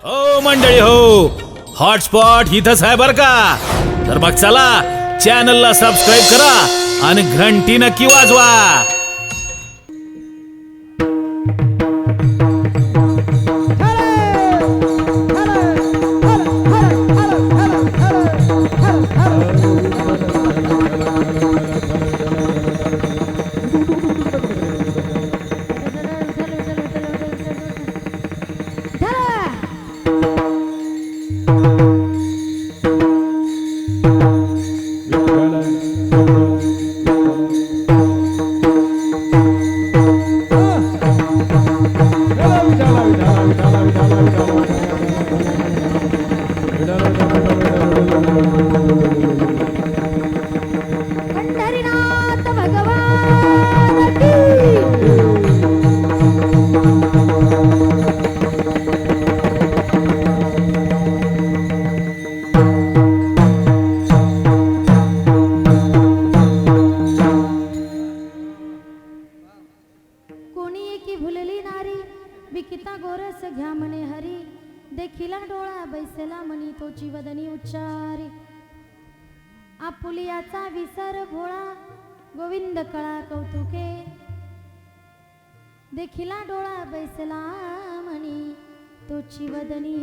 हो मंडळी हो, हॉटस्पॉट इथंच आहे बर का. तर मग चला चॅनलला सबस्क्राईब करा आणि घंटी नक्की वाजवा. पंढरीनाथ भगवान की कोणी एकी भुलली नारी विकिता गोरस घ्या म्हणे हरी देखिला डोळा बैसला म्हणी तोची वदनी उच्चारी आपुलियाचा विसर भोळा गोविंद कळा कौतुके देखिला डोळा बैसला म्हणी तोची वदनी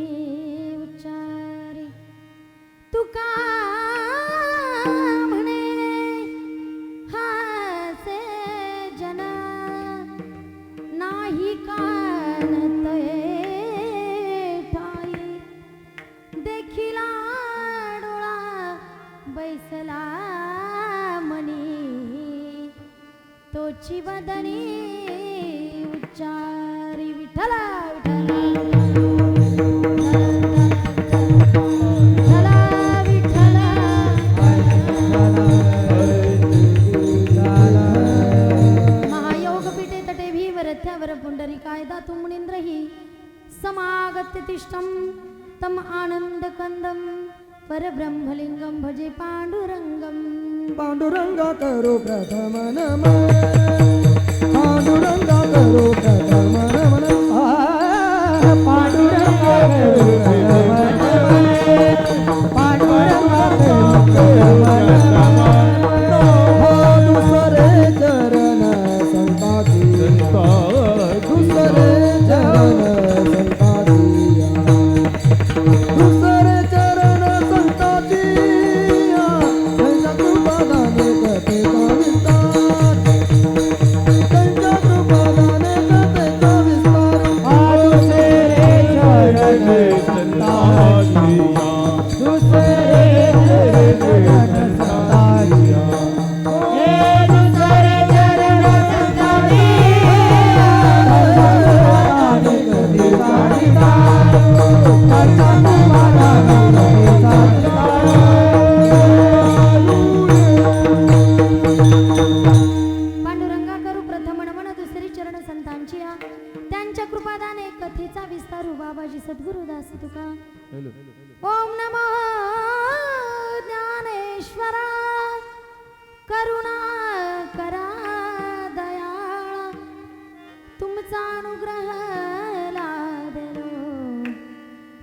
उच्चारी तुका म्हणे हासे जन नाही कानतये ठाई देखिला डोळा बैसला मनी तोची वदनी उच्चारी विठ्ठला कायदा तुमनिंद्रही समागत्य तिष्ठम तम आनंद कंदम परब्रह्मलिंगम भजे पांडुरंगम. पांडुरंगा करो प्रथम नमन, पांडुरंगा करो प्रथम नमन, पांडुरंगा करो प्रथम नमन, पांडुरंगा करो प्रथम नमन. दुसरे चरण संताती, दुसरे चरण संताती, दुसरे चरण संताती. त्यांच्या कृपादाने कथेचा विस्तार, त्यांच्या कृपादाने कथेचा विस्तार. दुसरे चरण संताती, दुसरे चरण संताती. पांडुरंगा करू प्रथम नमन दुसरी चरण संतांची त्यांच्या कृपादाने कथेचा विस्तारू बाबाजी सद्गुरुदास तुका. ओम नमो ज्ञानेश्वरा करुणा करा दयाळा तुमचा अनुग्रह लाभलो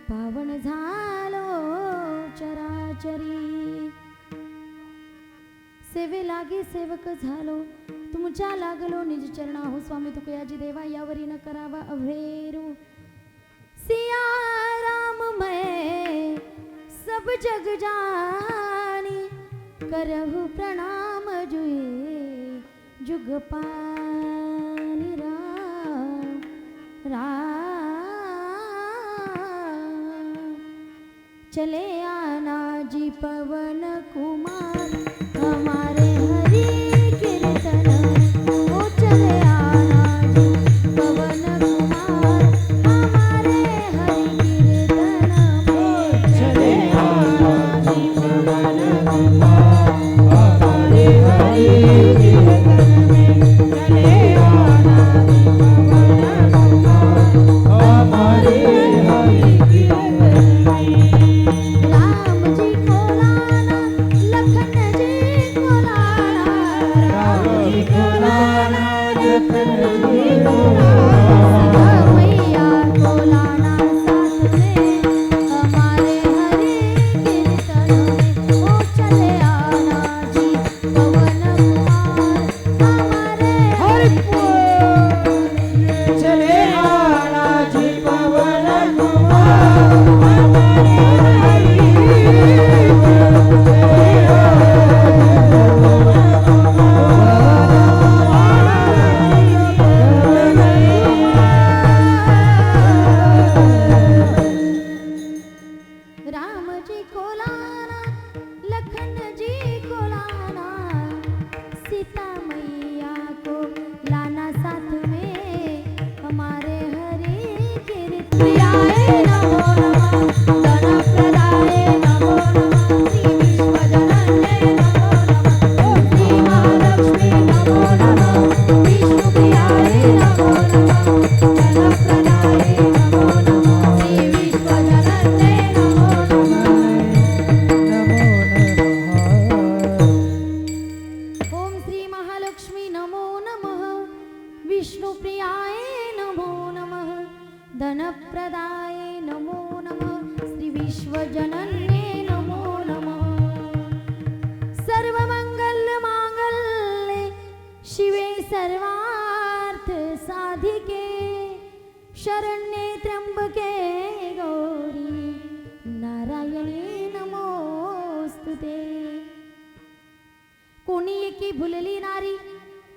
पावन झालो चराचरी. सेवे लागे सेवक झालो तुमच्या लागलो निज चरणा हो स्वामी तुकयाजी देवा यावरी न करावा अभेरू. सिया राम मैं सब जग जानी करहु प्रणाम जुए जुग पानी राम राम. चले आना जी पवन कुमार हमारे हरि कीर्तन ओ चले आना जी पवन कुमार हमारे हरि कीर्तन में. चले आना जी पवन कुमार हमारे हरि कीर्तन में. चले आना जी पवन कुमार हमारे हरि कीर्तन में. राम जी को लाना लखन जी को लाना विश्वजनन्ये नमो नमः सर्वमंगलमांगल्ये शिवे सर्वार्थ साधिके शरण्ये त्र्यंबके गौरी नारायणी नमोस्तुते कोणी एकी भुलली नारी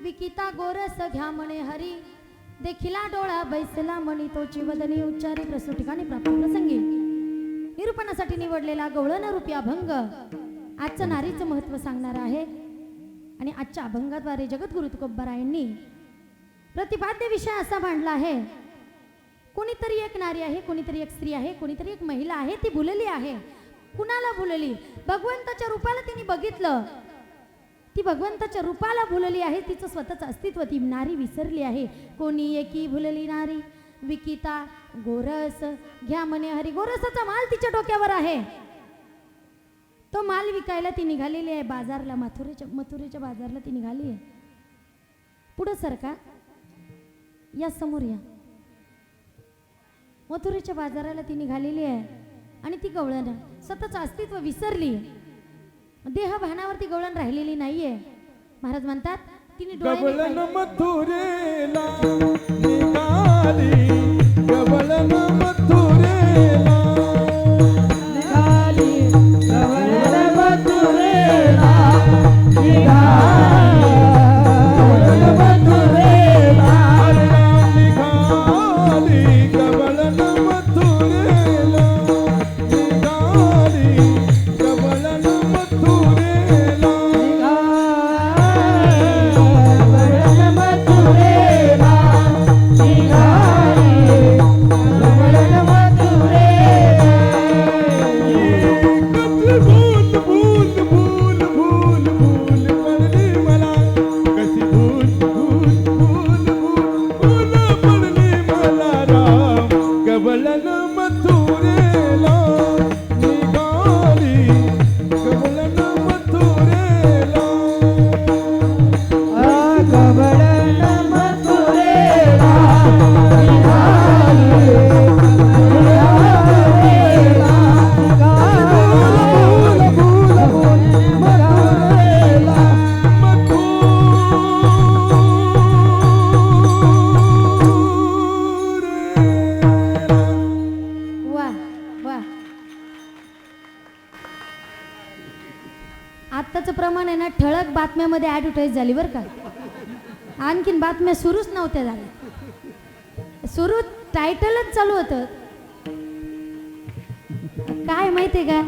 विकिता गोरस घ्या म्हणे हरी देखिला डोळा बैसला म्हणी तोची वदनी उच्चारे प्रसूत ठिकाणी प्राप्त प्रसंगी निरूपणासाठी निवडलेला गवळण रूपी अभंग आजचं नारीचं महत्व सांगणार आहे आणि आजच्या अभंगाद्वारे जगद्गुरु तुकोबारायांनी प्रतिपाद्य विषय असा मांडला आहे कोणीतरी एक नारी आहे कोणीतरी एक स्त्री आहे कोणीतरी एक महिला आहे ती भुलली आहे कुणाला भुलली भगवंताच्या रूपाला तिने बघितलं ती भगवंताच्या रूपाला भुलली आहे तिचं स्वतःचं अस्तित्व ती नारी विसरली आहे कोणी एकी भुलली नारी विकिता गोरस घ्या म्हणे हरी गोरसाचा माल तिच्या डोक्यावर आहे तो माल विकायला ती निघालेली आहे बाजारला मथुरेच्या बाजारला ती निघाली आहे पुढे सरका या समोर या मथुरेच्या बाजाराला ती निघालेली आहे आणि ती गवळण स्वतःचं अस्तित्व विसरली देह भानावरती गवळण राहिलेली नाहीये महाराज म्हणतात तिने गवळण मथुरेला निघाली गवळण मथुरेला निघाली गवळण मथुरेला निघाली गवळण मथुरेला निघाली गवळण मथुरेला निघाली गवळण मथुरेला आत्ताचं प्रमाण आहे ना ठळक बातम्यामध्ये ॲडव्हर्टाईज झाली बरं का आणखीन बातम्या सुरूच नव्हत्या झाल्या सुरू टायटलच चालू होतं काय माहितीये का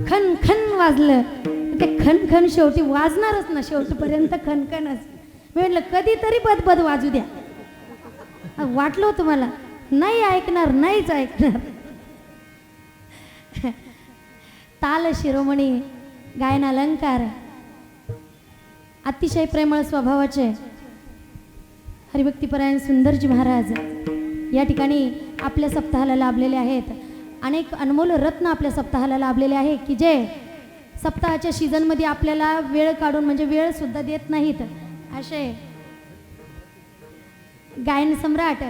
खन खन वाजलं ते खन खन शेवटी वाजणारच ना शेवटपर्यंत खनखनच मी म्हटलं कधीतरी बदबद वाजू द्या वाटलं होतं मला नाही ऐकणार नाहीच ऐकणार ताल शिरोमणी गायन अलंकार अतिशय प्रेमळ स्वभावाचे हरिभक्तीपरायण सुंदरजी महाराज या ठिकाणी आपल्या सप्ताहाला लाभलेले आहेत अनेक अनमोल रत्न आपल्या सप्ताहाला लाभलेले आहे की जे सप्ताहाच्या सीझनमध्ये आपल्याला वेळ काढून म्हणजे वेळ सुद्धा देत नाहीत असे गायन सम्राट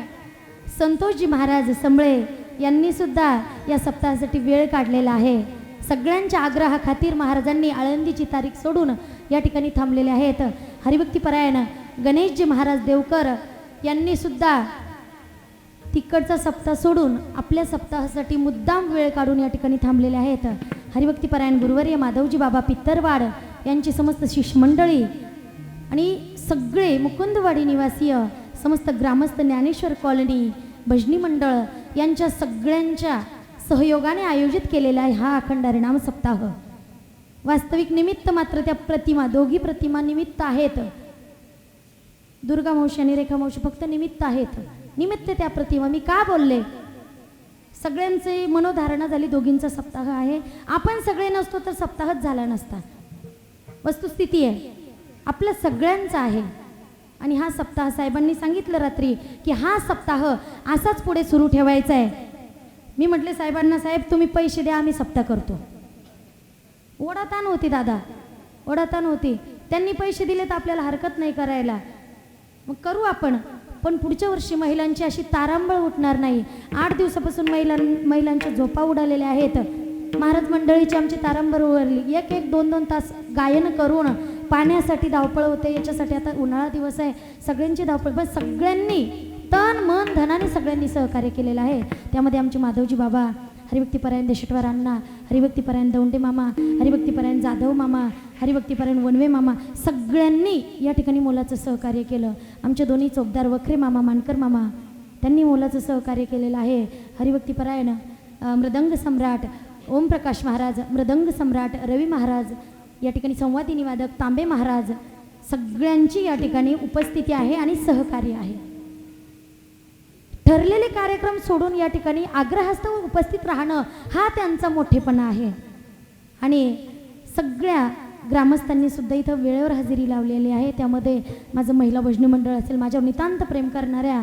संतोषजी महाराज संबळे यांनी सुद्धा या सप्ताहासाठी वेळ काढलेला आहे सगळ्यांच्या आग्रहाखातीर महाराजांनी आळंदीची तारीख सोडून या ठिकाणी थांबलेले आहेत हरिभक्तीपरायण गणेशजी महाराज देवकर यांनी सुद्धा तिकडचा सप्ताह सोडून आपल्या सप्ताहासाठी मुद्दाम वेळ काढून या ठिकाणी थांबलेले आहेत हरिभक्तीपरायण गुरुवर्य माधवजी बाबा पित्तरवाड यांची समस्त शिष्यमंडळी आणि सगळे मुकुंदवाडी निवासीय समस्त ग्रामस्थ ज्ञानेश्वर कॉलनी भजनी मंडळ यांच्या सगळ्यांच्या सहयोगाने आयोजित केलेला आहे हा अखंड हरिनाम सप्ताह वास्तविक निमित्त मात्र त्या प्रतिमा दोघी प्रतिमा निमित्त आहेत दुर्गा मावशी आणि रेखा मावशी फक्त निमित्त आहेत निमित्त त्या प्रतिमा मी का बोलले सगळ्यांची मनोधारणा झाली दोघींचा सप्ताह आहे आपण सगळे नसतो तर सप्ताहच झाला नसता वस्तुस्थिती आहे आपल्या सगळ्यांचा आहे आणि हा सप्ताह साहेबांनी सांगितलं रात्री की हा सप्ताह असाच पुढे सुरू ठेवायचा आहे मी म्हटले साहेबांना साहेब तुम्ही पैसे द्या आम्ही सप्ताह करतो ओढाताण होती दादा ओढाताण होती त्यांनी पैसे दिले तर आपल्याला हरकत नाही करायला मग करू आपण पण पुढच्या वर्षी महिलांची अशी तारांबळ उठणार नाही. 8 दिवसापासून महिलांच्या झोपा उडालेल्या आहेत. महाराज मंडळीची आमची तारांबळ उडली. 1-1, 2-2 तास गायन करून पाण्यासाठी धावपळ होते. याच्यासाठी आता उन्हाळा दिवस आहे, सगळ्यांची धावपळ, पण सगळ्यांनी तन मन धनाने सगळ्यांनी सहकार्य केलेलं आहे. त्यामध्ये आमचे माधवजी बाबा, हरिभक्तीपरायण देशेटवार अण्णा, हरिभक्तीपरायण दौंडे मामा, हरिभक्तीपरायण जाधव मामा, हरिभक्तीपरायण वनवे मामा, सगळ्यांनी या ठिकाणी मोलाचं सहकार्य केलं. आमचे दोन्ही चौकदार वखरे मामा, मानकर मामा, त्यांनी मोलाचं सहकार्य केलेलं आहे. हरिभक्तीपरायण मृदंग सम्राट ओमप्रकाश महाराज, मृदंग सम्राट रवी महाराज, या ठिकाणी संवादिनी वादक तांबे महाराज, सगळ्यांची या ठिकाणी उपस्थिती आहे आणि सहकार्य आहे. ठरलेले कार्यक्रम सोडून या ठिकाणी आग्रहास्तव उपस्थित राहणं हा त्यांचा मोठेपणा आहे. आणि सगळ्या ग्रामस्थांनी सुद्धा इथं वेळेवर हजेरी लावलेली आहे. त्यामध्ये माझं महिला भजनी मंडळ असेल, माझ्यावर नितांत प्रेम करणाऱ्या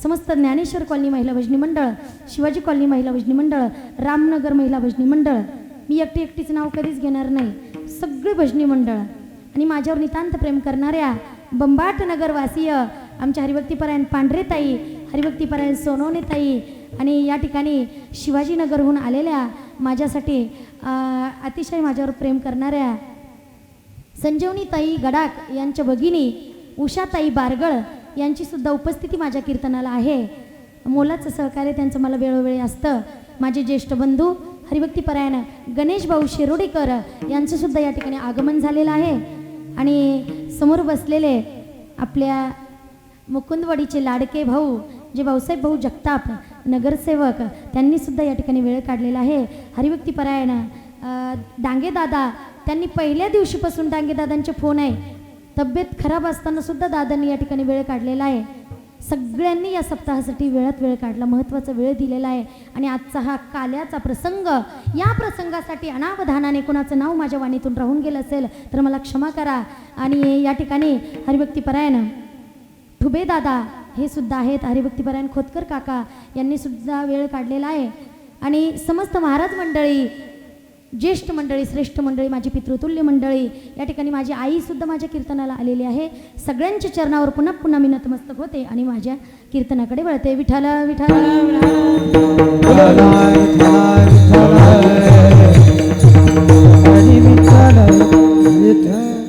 समस्त ज्ञानेश्वर कॉलनी महिला भजनी मंडळ, शिवाजी कॉलनी महिला भजनी मंडळ, रामनगर महिला भजनी मंडळ, मी एकटीचं नाव कधीच घेणार नाही, सगळे भजनी मंडळ, आणि माझ्यावर नितांत प्रेम करणाऱ्या बंबाट नगरवासीय आमच्या हरिभक्तीपरायण पांढरेताई, हरिभक्तीपरायण सोनवणेताई, आणि या ठिकाणी शिवाजीनगरहून आलेल्या माझ्यासाठी अतिशय माझ्यावर प्रेम करणाऱ्या संजीवनीताई गडाख यांच्या भगिनी उषाताई बारगळ यांची सुद्धा उपस्थिती माझ्या कीर्तनाला आहे. मोलाचं सहकार्य त्यांचं मला वेळोवेळी असतं. माझे ज्येष्ठ बंधू हरिभक्तीपरायण गणेश भाऊ शिरोडीकर यांचं सुद्धा या ठिकाणी आगमन झालेलं आहे. आणि समोर बसलेले आपल्या मुकुंदवाडीचे लाडके भाऊ जे भाऊसाहेब भाऊ जगताप नगरसेवक, त्यांनी सुद्धा या ठिकाणी वेळ काढलेला आहे. हरिभक्तीपरायण डांगेदादा, त्यांनी पहिल्या दिवशीपासून डांगेदादांचे फोन आहे, तब्येत खराब असताना सुद्धा दादांनी या ठिकाणी वेळ काढलेला आहे. सगळ्यांनी या सप्ताहासाठी वेळात वेळ काढला, महत्त्वाचा वेळ दिलेला आहे. आणि आजचा हा काल्याचा प्रसंग, या प्रसंगासाठी अनावधानाने कोणाचं नाव माझ्या वाणीतून राहून गेलं असेल तर मला क्षमा करा. आणि या ठिकाणी हरिभक्तीपरायण ठुबे दादा हे सुद्धा आहेत, हरिभक्तीपरायण खोतकर काका यांनी सुद्धा वेळ काढलेला आहे. आणि समस्त महाराज मंडळी, ज्येष्ठ मंडळी, श्रेष्ठ मंडळी, माझी पितृतुल्य मंडळी, या ठिकाणी माझी आई सुद्धा माझ्या कीर्तनाला आलेली आहे. सगळ्यांच्या चरणावर पुन्हा पुन्हा मी नतमस्तक होते आणि माझ्या कीर्तनाकडे वळते. विठ्ठल विठ्ठल.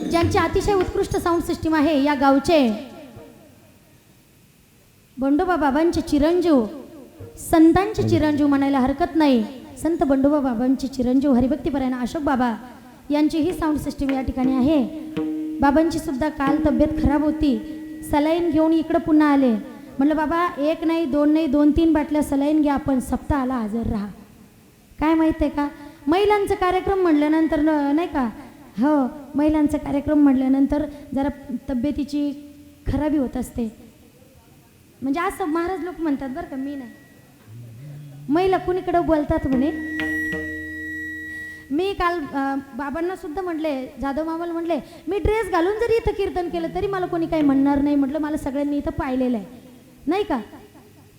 ज्यांची अतिशय उत्कृष्ट साऊंड सिस्टीम आहे, या गावचे बंडोबा बाबांचे चिरंजीव, संतांचे चिरंजीव म्हणायला हरकत नाही, संत बंडोबा बाबांचे चिरंजीव हरिभक्तीपरायण अशोक बाबा यांची ही साऊंड सिस्टीम या ठिकाणी आहे. बाबांची सुद्धा काल तब्येत खराब होती, सलाईन घेऊन इकडं पुन्हा आले. म्हटलं बाबा 1 नाही 2 नाही 2-3 बाटल्या सलाईन घ्या, आपण सप्ताहाला हजर राहा. काय माहीत आहे का, महिलांचा कार्यक्रम म्हटल्यानंतर नाही का, हो महिलांचा कार्यक्रम म्हटल्यानंतर जरा तब्येतीची खराबी होत असते. म्हणजे असं महाराज लोक म्हणतात बरं का, मी नाही. महिला कुणीकडं बोलतात म्हणे. मी काल बाबांना सुद्धा म्हटले, जाधव मामाला म्हटले, मी ड्रेस घालून जरी इथं कीर्तन केलं तरी मला कोणी काही म्हणणार नाही. म्हटलं मला सगळ्यांनी इथं पाहिलेलं आहे नाही का.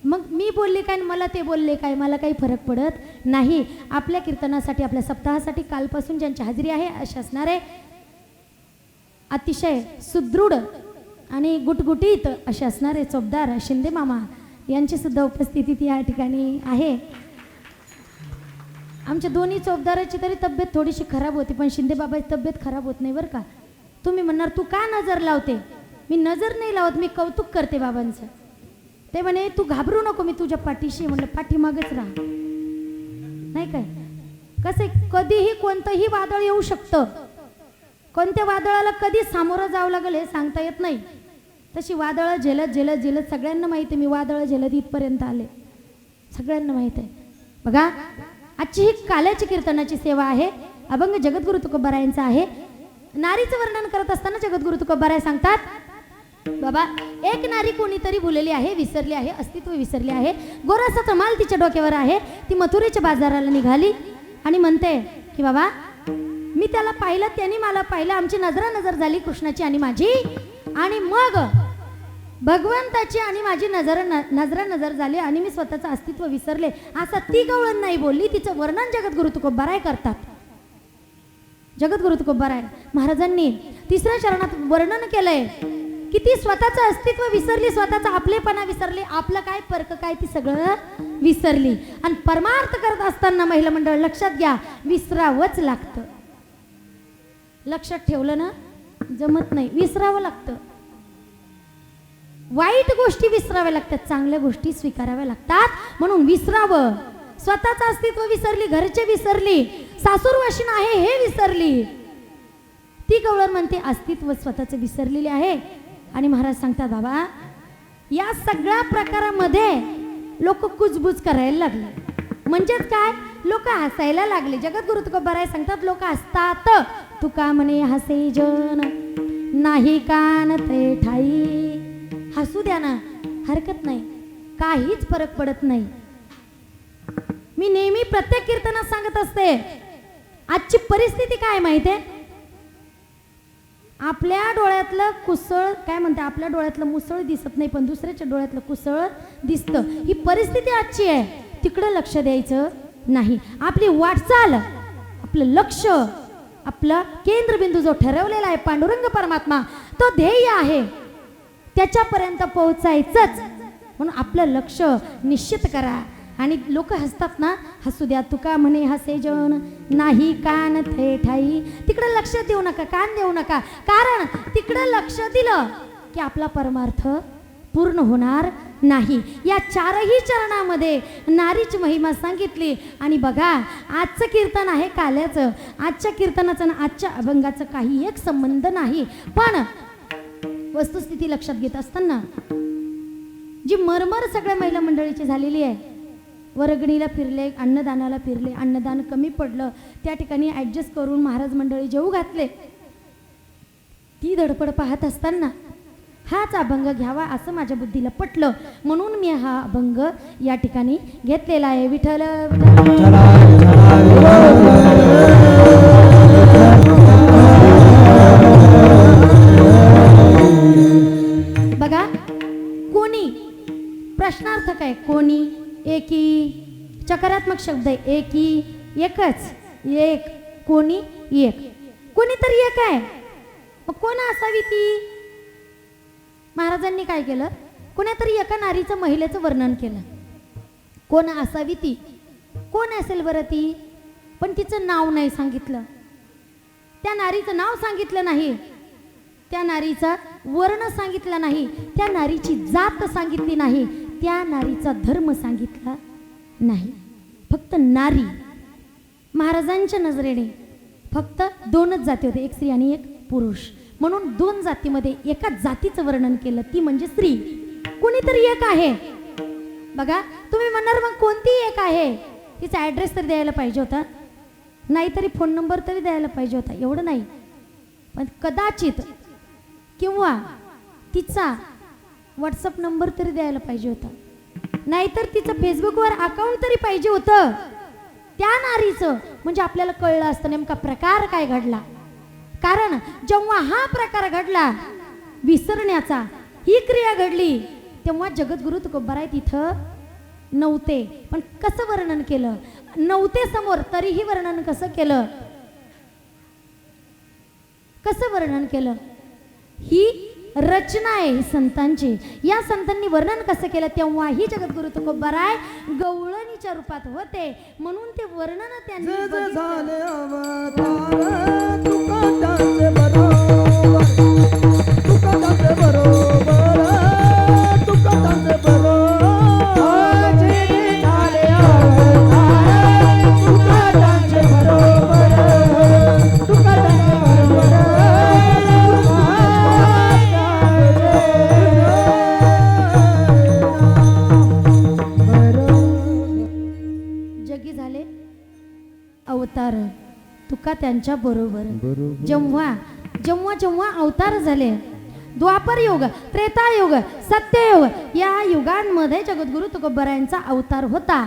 मग मी बोलले काय, मला ते बोलले काय, मला काही फरक पडत नाही. आपल्या कीर्तनासाठी, आपल्या सप्ताहासाठी कालपासून ज्यांची हजेरी आहे अशा असणारे अतिशय सुदृढ आणि गुटगुटीत असे असणारे चोपदार शिंदे मामा यांची सुद्धा उपस्थिती या ठिकाणी आहे. आमच्या दोन्ही चोपदाराची तरी तब्येत थोडीशी खराब होती, पण शिंदे बाबाची तब्येत खराब होत नाही बरं का. तुम्ही म्हणणार तू का नजर लावते, मी नजर नाही लावत, मी कौतुक करते बाबांचं. ते म्हणे तू घाबरू नको, मी तुझ्या पाठीशी. म्हणलं पाठीमागच राहा नाही काय. कसं कधीही कोणतंही वादळ येऊ शकतं, कोणत्या वादळाला कधी सामोरं जावं लागेल हे सांगता येत नाही. तशी वादळं झेलत झेलत झेलत सगळ्यांना माहिती आहे, मी वादळं झेलत इथपर्यंत आले, सगळ्यांना माहीत आहे. बघा आजची ही काल्याची कीर्तनाची सेवा आहे, अभंग जगद्गुरु तुकोबारायांचा आहे. नारीचं वर्णन करत असताना जगद्गुरु तुकोबाराय सांगतात, बाबा एक नारी कोणीतरी भुलेली आहे, विसरली आहे, अस्तित्व विसरली आहे. गोरासा कमाल तिच्या डोक्यावर आहे. ती मथुरेच्या बाजाराला निघाली आणि म्हणते की बाबा मी त्याला पाहिलं, त्याने मला पाहिलं, आमची नजर झाली कृष्णाची आणि माझी, आणि मग भगवंताची आणि माझी नजर झाली आणि मी स्वतःचं अस्तित्व विसरले. असं ती गवळण नाही बोलली, तिचं वर्णन जगद्गुरु तुकोबाराय करतात. जगद्गुरु तुकोबाराय महाराजांनी 3ऱ्या चरणात वर्णन केलंय किती स्वतःचं अस्तित्व विसरली, स्वतःचा आपलेपणा विसरली, आपलं काय परक काय ती सगळं विसरली. आणि परमार्थ करत असताना महिला मंडळ लक्षात घ्या, विसरावंच लागतं. लक्षात ठेवलं ना, जमत नाही, विसरावं लागतं. वाईट गोष्टी विसराव्या लागतात, चांगल्या गोष्टी स्वीकाराव्या लागतात. म्हणून विसरावं. स्वतःचं अस्तित्व विसरली, घरचे विसरली, सासूरवाशीन आहे हे विसरली. ती गवळण म्हणते अस्तित्व स्वतःचं विसरलेले आहे. आणि महाराज सांगतात, बाबा या सगळ्या प्रकारामध्ये लोक कुजबुज करायला लागले. म्हणजेच काय, लोक हसायला लागले. जगद्गुरु तुकोबाराय सांगतात, लोक हसतात. तुका म्हणे हसे जन नाही कान ते ठाई. हसू द्या ना, हरकत नाही, काहीच फरक पडत नाही. मी नेहमी प्रत्येक कीर्तनात सांगत असते, आजची परिस्थिती काय माहिती आहे, आपल्या डोळ्यातलं कुसळ काय म्हणते, आपल्या डोळ्यातलं मुसळ दिसत नाही, पण दुसऱ्याच्या डोळ्यातलं कुसळ दिसतं. ही परिस्थिती आजची आहे. तिकडं लक्ष द्यायचं नाही. आपली वाटचाल, आपलं लक्ष, आपला केंद्रबिंदू जो ठरवलेला आहे पांडुरंग परमात्मा, तो ध्येय आहे, त्याच्यापर्यंत पोहोचायचंच. म्हणून आपलं लक्ष निश्चित करा. आणि लोक हसतात ना, हसू द्या. तुका म्हणे हसे जन नाही कान थे ठाई. तिकडे लक्ष देऊ नका, कान देऊ नका. कारण तिकडे लक्ष दिलं की आपला परमार्थ पूर्ण होणार नाही. या चारही चरणामध्ये नारीची महिमा सांगितली. आणि बघा, आजचं कीर्तन आहे काल्याचं. आजच्या कीर्तनाचं आणि आजच्या अभंगाचं काही एक संबंध नाही. पण वस्तुस्थिती लक्षात घेत असताना जी मरमर सगळ्या महिला मंडळीची झालेली आहे, वर्गणीला फिरले, अन्नदानाला फिरले, अन्नदान कमी पडलं, त्या ठिकाणी ॲडजस्ट करून महाराज मंडळी जेवू घातले. ती धडपड पाहत असताना हाच अभंग घ्यावा असं माझ्या बुद्धीला पटलं. म्हणून मी हा अभंग या ठिकाणी घेतलेला आहे. विठ्ठल बघा, कोणी प्रश्नार्थक आहे, कोणी एकी चकारात्मक शब्द आहे. एकी एकच, एक, कोणी एक, कोणीतरी एक आहे. मग कोण असावी ती? महाराजांनी काय केलं, कोणीतरी एका नारीचं, महिलेचं वर्णन केलं. कोण असावी ती? कोण असेल बरं ती? पण तिचं नाव नाही सांगितलं, त्या नारीचं नाव सांगितलं नाही, त्या नारीचा वर्ण सांगितला नाही, त्या नारीची जात सांगितली नाही, त्या नारीचा धर्म सांगितला नाही. फक्त नारी. महाराजांच्या नजरेने फक्त दोनच जाती होते, एक स्त्री आणि एक पुरुष. म्हणून दोन जातीमध्ये एका जातीचं वर्णन केलं, ती म्हणजे स्त्री. कोणीतरी एक आहे. बघा, तुम्ही म्हणणार मग कोणती एक आहे? तिचा ॲड्रेस तरी द्यायला पाहिजे होता, नाहीतरी फोन नंबर तरी द्यायला पाहिजे होता. एवढं नाही, पण कदाचित किंवा तिचा व्हॉट्सअप नंबर तरी द्यायला पाहिजे होता, नाहीतर तिचं फेसबुकवर अकाउंट तरी पाहिजे होतं त्या नारीचं. म्हणजे आपल्याला कळलं असतं नेमका प्रकार काय घडला. कारण जेव्हा हा प्रकार घडला, विसरण्याचा, ही क्रिया घडली, तेव्हा जगद्गुरु तुकोबाराय तिथं नव्हते. पण कसं वर्णन केलं? नव्हते समोर, तरीही वर्णन कसं केलं? कसं वर्णन केलं? ही रचना आहे ही संतांची. या संतांनी वर्णन कसं केलं? तेव्हाही जगद्गुरु तुकोबाराय गवळणीच्या रूपात होते. म्हणून ते वर्णन त्यांनी झाले अवतार तुकाचे बरोबर, तुकाचे बरोबर, तुकाचे बरोबर, झाले अवतार तुकाचे बरोबर, तुकाचे बरोबर. जगी झाले अवतार तुका त्यांच्या बरोबर. जेव्हा जेव्हा जेव्हा अवतार झाले, द्वापर युग, त्रेतायुग, सत्ययुग, या युगांमध्ये जगद्गुरु तुकोबारायांचा अवतार होता.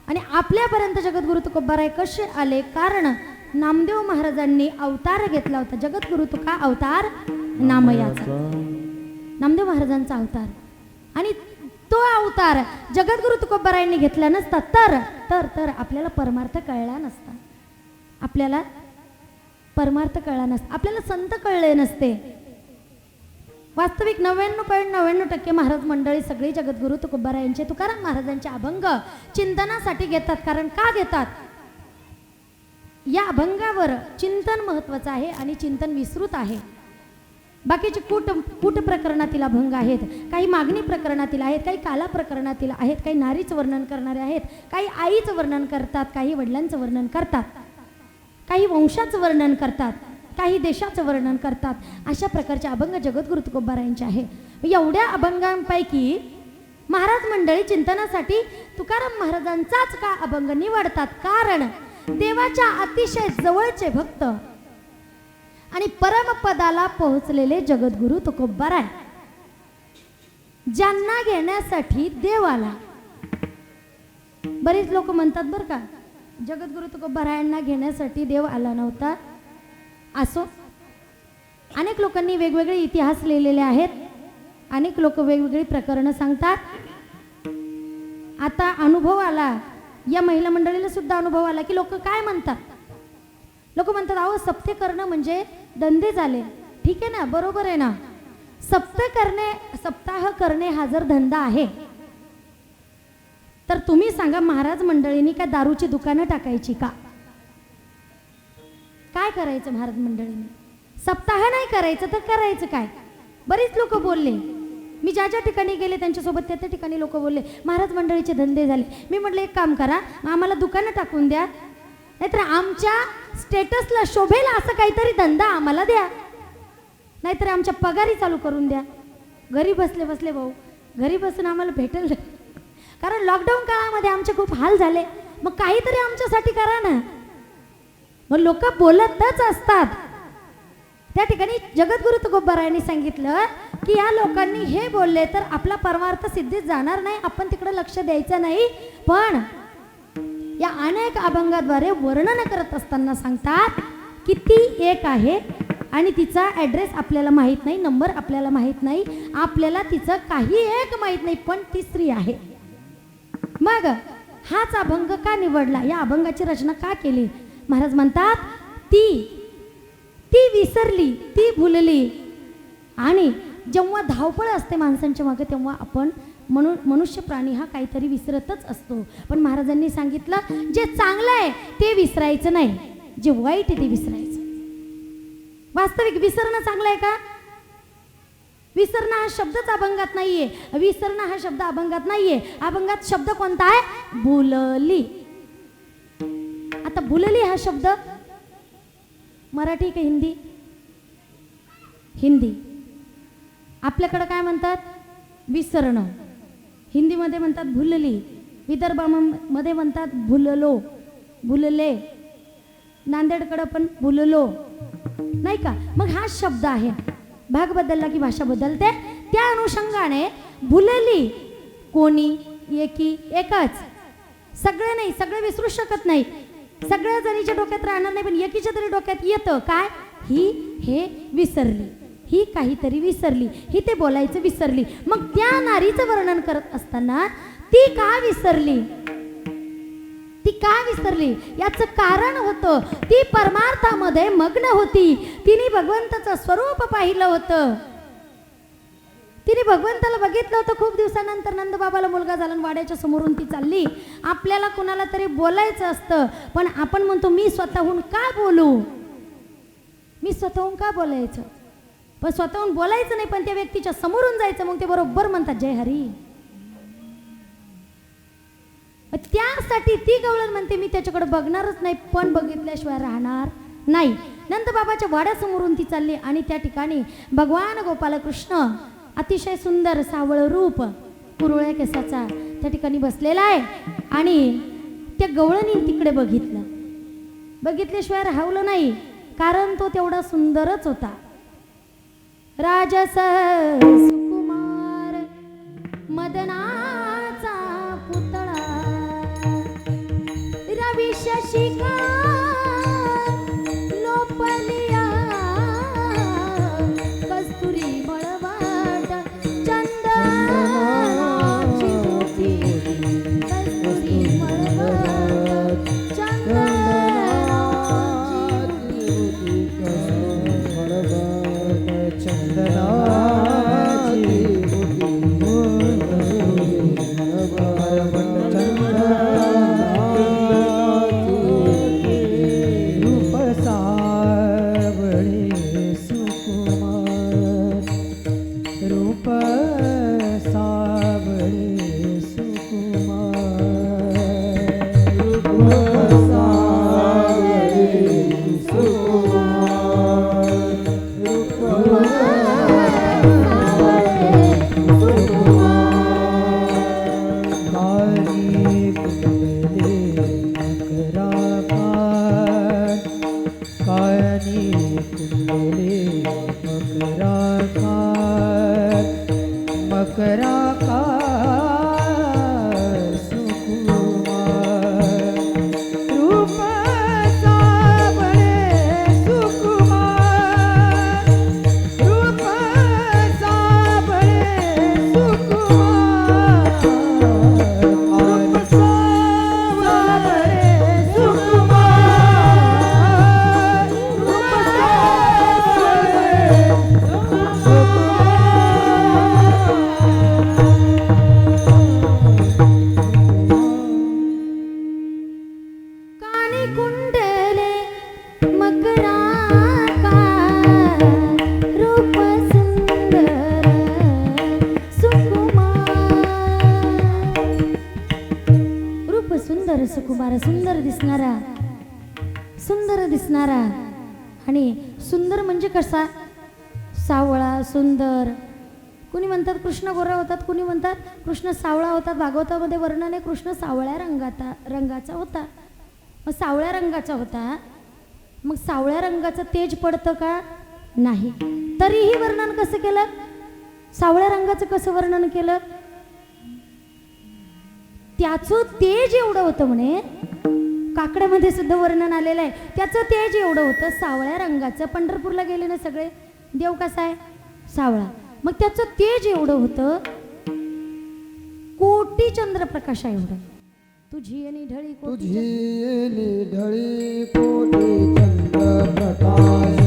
आणि आपल्यापर्यंत जगद्गुरु तुकोबाराय कसे आले? कारण नामदेव महाराजांनी अवतार घेतला होता. जगद्गुरु तुका अवतार नामयाचा, नामदेव महाराजांचा अवतार. आणि तो अवतार जगद्गुरु तुकोबारायांनी घेतला नसता तर तर तर आपल्याला परमार्थ कळला नसता. आपल्याला परमार्थ कळला नसता, आपल्याला संत कळले नसते. वास्तविक 99.99% महाराज मंडळी सगळी जगद्गुरु तुकोबारायांचे तुकाराम महाराजांचे अभंग चिंतनासाठी घेतात. कारण का घेतात? या अभंगावर चिंतन महत्वाचं आहे आणि चिंतन विस्तृत आहे. बाकीचे कूट प्रकरणातील अभंग आहेत, काही मागणी प्रकरणातील आहेत, काही काला प्रकरणातील आहेत, काही नारीचं वर्णन करणारे आहेत, काही आईचं वर्णन करतात, काही वडिलांचं वर्णन करतात, काही वंशाचं वर्णन करतात, काही देशाचं वर्णन करतात. अशा प्रकारचे अभंग जगद्गुरु तुकोबारायांचे आहे. एवढ्या अभंगांपैकी महाराज मंडळी चिंतनासाठी तुकाराम महाराजांचाच का अभंग निवडतात? कारण देवाच्या अतिशय जवळचे भक्त आणि परमपदाला पोहोचलेले जगद्गुरु तुकोबाराय, ज्यांना घेण्यासाठी देव आला. बरेच लोक म्हणतात बरं का, जगद्गुरु तुकोबारायांना घेण्यासाठी देव आला नव्हता. असो, अनेक लोकांनी वेगवेगळे इतिहास लिहिलेले आहेत, अनेक लोक वेगवेगळी प्रकरणं सांगतात. आता अनुभव आला, या महिला मंडळीला सुद्धा अनुभव आला की लोक काय म्हणतात. लोक म्हणतात अहो सप्ते करणं म्हणजे धंदे झाले. ठीक आहे ना, बरोबर आहे ना. सप्ताह करणे हा जर धंदा आहे तर तुम्ही सांगा महाराज मंडळींनी काय दारूची दुकानं टाकायची का? काय करायचं महाराज मंडळींनी? सप्ताह नाही करायचं तर करायचं काय? बरीच लोक बोलले, मी ज्या ज्या ठिकाणी गेले त्यांच्यासोबत त्या ठिकाणी लोक बोलले महाराज मंडळीचे धंदे झाले. मी म्हटलं एक काम करा, आम्हाला दुकानं टाकून द्या, नाहीतर आमच्या स्टेटसला शोभेल असं काहीतरी धंदा आम्हाला द्या, नाहीतर आमच्या पगारी चालू करून द्या. घरी बसले बसले भाऊ, घरी बसून आम्हाला भेटेल, कारण लॉकडाऊन काळामध्ये आमचे खूप हाल झाले. मग काहीतरी आमच्यासाठी करा ना. मग लोक बोलतच असतात. त्या ठिकाणी जगद्गुरु तुकोबारायांनी सांगितलं की या लोकांनी हे बोलले तर आपला परमार्थ सिद्धीत जाणार नाही, आपण तिकडे लक्ष द्यायचं नाही. पण या अनेक अभंगाद्वारे वर्णन करत असताना सांगतात की ती एक आहे आणि तिचा ॲड्रेस आपल्याला माहीत नाही, नंबर आपल्याला माहीत नाही, आपल्याला तिचं काही एक माहीत नाही, पण ती स्त्री आहे. मग हाच अभंग का निवडला? या अभंगाची रचना का केली? महाराज म्हणतात ती विसरली, ती भुलली. आणि जेव्हा धावपळ असते माणसांच्या मागे तेव्हा आपण मनुष्य प्राणी हा काहीतरी विसरतच असतो. पण महाराजांनी सांगितलं जे चांगलं आहे ते विसरायचं नाही, जे वाईट आहे ते विसरायचं. वास्तविक विसरणं चांगलं आहे का? विसरणं हा शब्दच अभंगात नाहीये. विसरणं हा शब्द अभंगात नाहीये. अभंगात शब्द कोणता आहे? भुलली. आता भुलली हा शब्द मराठी का हिंदी? हिंदी. आपल्याकडे काय म्हणतात? विसरणं. हिंदीमध्ये म्हणतात भुलली, विदर्भामध्ये म्हणतात भुललो, भुलले, नांदेडकडं पण भुललो, नाही का? मग हा शब्द आहे. भाग बदलला की भाषा बदलते. त्या अनुषंगाने भुलली कोणी, एकी, एकच. सगळे नाही, सगळे विसरू शकत नाही, सगळ्या जणीच्या डोक्यात राहणार नाही, पण एकीच्या तरी डोक्यात येतं काय? ही हे विसरली, ही काहीतरी विसरली, ही ते बोलायचं विसरली. मग त्या नारीचं वर्णन करत असताना ती का विसरली, ती का विसरली याचं कारण होतं ती परमार्थामध्ये मग्न होती. तिने भगवंताचं स्वरूप पाहिलं होतं, तिने भगवंताला बघितलं होतं. खूप दिवसानंतर नंदबाबाला मुलगा झाला, वाड्याच्या समोरून ती चालली. आपल्याला कुणाला तरी बोलायचं असतं, पण आपण म्हणतो मी स्वतःहून का बोलू, मी स्वतःहून का बोलायचं? पण स्वतःहून बोलायचं नाही, पण त्या व्यक्तीच्या समोरून जायचं. मग ते बरोबर म्हणतात जय हरी. त्यासाठी ती गवळण म्हणते मी त्याच्याकडे बघणारच नाही, पण बघितल्याशिवाय राहणार नाही. नंदबाबाच्या वाड्यासमोरून ती चालली आणि त्या ठिकाणी भगवान गोपालकृष्ण अतिशय सुंदर सावळ रूप, कुरळ्या केसाचा त्या ठिकाणी बसलेला आहे. आणि त्या गवळणी तिकडे बघितलं, बघितल्याशिवाय राहवलं नाही, कारण तो तेवढा सुंदरच होता. राजस सुकुमार मदनाचा पुतळा, रवी शशिका लोपलिया, कस्तुरी मळवाट चंदनाची मुठी, कस्तुरी मळवाट चंदनाची मुठी, चंदना कुंडले मकराकार रूप सुंदर सुकुमार रूप सुंदर सुकुमार सुंदर दिसणारा आणि सुंदर म्हणजे कसा सावळा सुंदर. कुणी म्हणतात कृष्ण गोरा होतात, कुणी म्हणतात कृष्ण सावळा होतात. भागवतामध्ये वर्णन आहे कृष्ण सावळ्या रंगाचा होता. मग सावळ्या रंगाचा होता, मग सावळ्या रंगाचं तेज पडतं का? नाही. तरीही वर्णन कसं केलं? सावळ्या रंगाचं कसं वर्णन केलं? त्याचं तेज एवढं होतं म्हणे, काकड्यामध्ये सुद्धा वर्णन आलेलं आहे. त्याचं तेज एवढं होतं सावळ्या रंगाचं. पंढरपूरला गेले ना सगळे, देव कसा आहे? सावळा. मग त्याचं तेज एवढं होतं कोटी चंद्रप्रकाशा एवढं. तुझी आणि ढळी कोटी ढळी कोटी चंद्रप्रकाश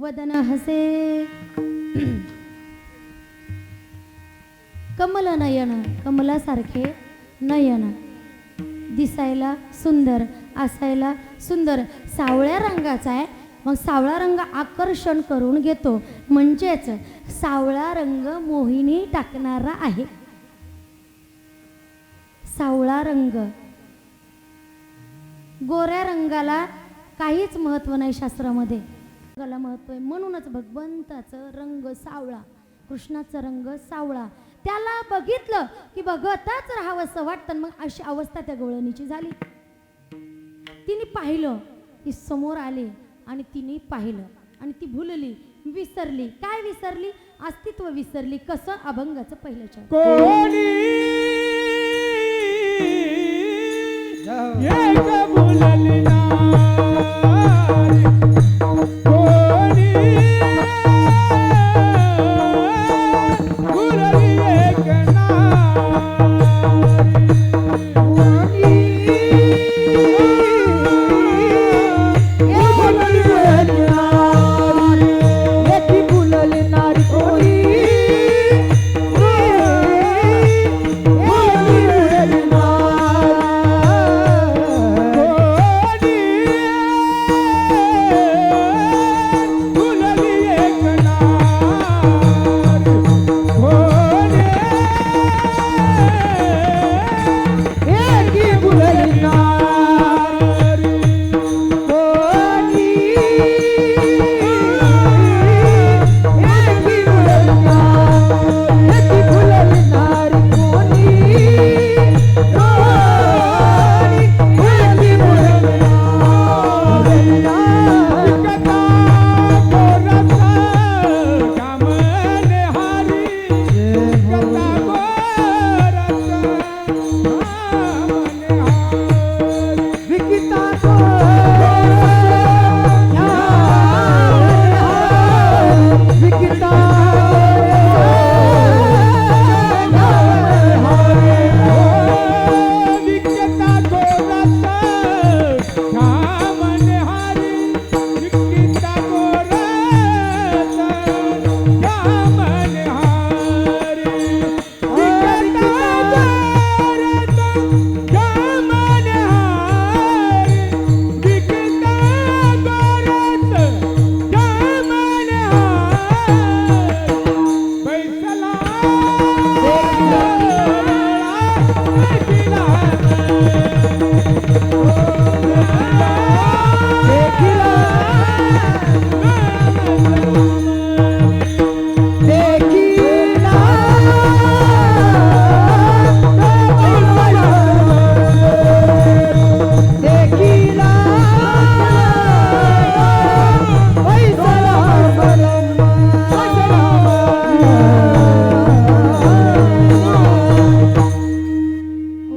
वदन हसे कमल नयन कमलासारखे नयन दिसायला सुंदर असायला सुंदर सावळ्या रंगाचा आहे. मग सावळा रंग आकर्षण करून घेतो म्हणजेच सावळा रंग मोहिनी टाकणारा आहे. सावळा रंग गोऱ्या रंगाला काहीच महत्व नाही शास्त्रामध्ये, रंगाला महत्व आहे. म्हणूनच भगवंताचं रंग सावळा, कृष्णाचा रंग सावळा. त्याला बघितलं की बघतच राहावंसं वाटतं. मग अशी अवस्था त्या गवळणीची झाली. तिने पाहिलं की समोर आले आणि तिने पाहिलं आणि ती भुलली, विसरली. काय विसरली? अस्तित्व विसरली. कसं? अभंगाचं पहिलं चरण. कोणी एक भुलली नारी, कोणी भुलली एक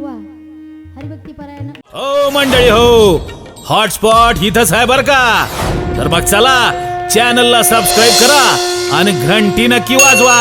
वा हरिभक्ती परायण हो मंडळी हो, हॉटस्पॉट इथंच आहे बर का. तर मग चला चॅनलला सबस्क्राईब करा आणि घंटी नक्की वाजवा.